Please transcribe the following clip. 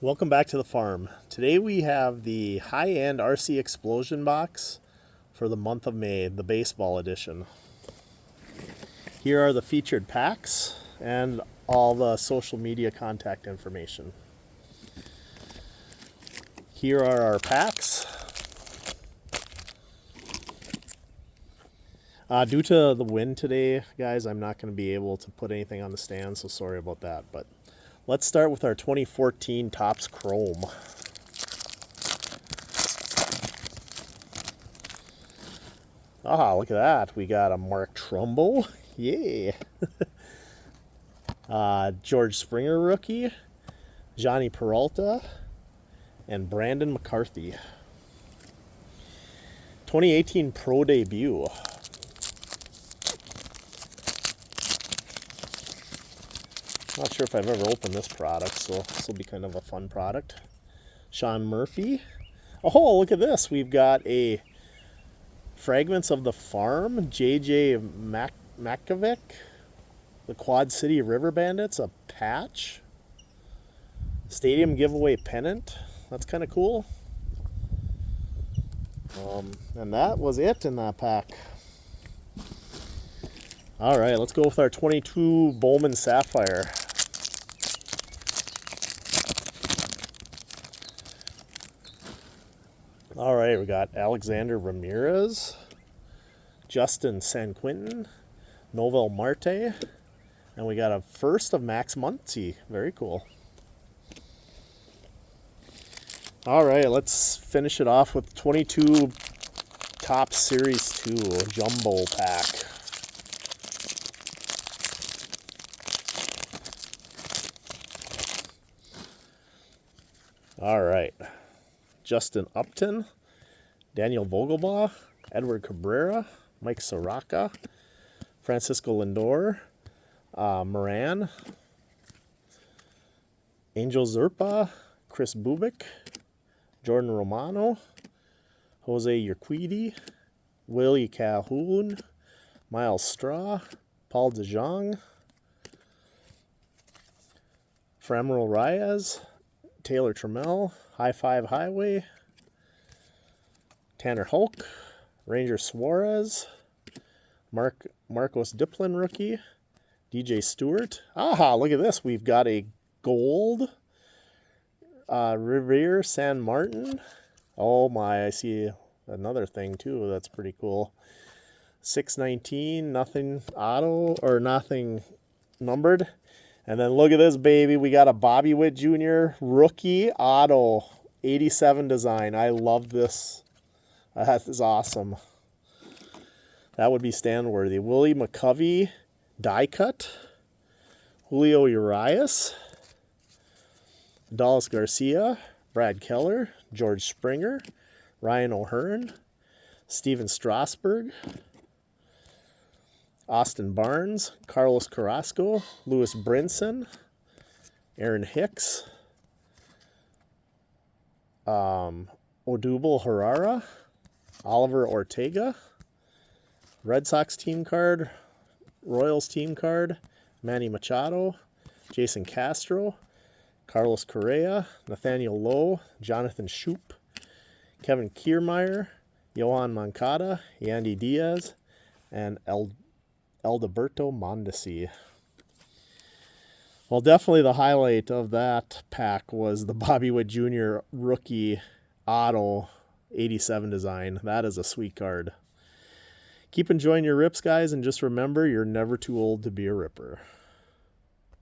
Welcome back to the farm. Today we have the high-end RC Explosion box for the month of May, the baseball edition. Here are the featured packs and all the social media contact information. Here are our packs. Due to the wind today, guys, I'm not going to be able to put anything on the stand, so sorry about that. But let's start with our 2014 Topps Chrome. Look at that. We got a Mark Trumbo. Yay. George Springer rookie, Johnny Peralta, and Brandon McCarthy. 2018 Pro Debut. Not sure if I've ever opened this product, so this will be kind of a fun product. Sean Murphy. Oh, look at this. We've got a Fragments of the Farm, J.J. Makovic, the Quad City River Bandits, a patch, Stadium Giveaway Pennant. That's kind of cool. And that was it in that pack. All right, let's go with our 22 Bowman Sapphire. All right, we got Alexander Ramirez, Justin Sanquintin, Novel Marte, and we got a first of Max Muncy. Very cool. All right, let's finish it off with 22 Topps Series 2 Jumbo Pack. All right. Justin Upton, Daniel Vogelbaugh, Edward Cabrera, Mike Soraka, Francisco Lindor, Moran, Angel Zerpa, Chris Bubik, Jordan Romano, Jose Urquidy, Willie Calhoun, Miles Straw, Paul DeJong, Framil Reyes, Taylor Trammell, High Five Highway, Tanner Hulk, Ranger Suarez, Marcos Diplin rookie, DJ Stewart. Look at this. We've got a gold Revere San Martin. Oh my, I see another thing too. That's pretty cool. 619, nothing auto or nothing numbered. And then look at this baby. We got a Bobby Witt Jr. rookie auto 87 design. I love this. That is awesome. That would be stand worthy. Willie McCovey die cut. Julio Urias. Dallas Garcia. Brad Keller. George Springer. Ryan O'Hearn. Steven Strasburg. Austin Barnes, Carlos Carrasco, Lewis Brinson, Aaron Hicks, Odubel Herrera, Oliver Ortega, Red Sox team card, Royals team card, Manny Machado, Jason Castro, Carlos Correa, Nathaniel Lowe, Jonathan Shoup, Kevin Kiermaier, Johan Moncada, Yandy Diaz, and Alberto Mondesi. Well, definitely the highlight of that pack was the Bobby Witt Jr. rookie auto 87 design. That is a sweet card. Keep enjoying your rips, guys, and just remember, you're never too old to be a ripper.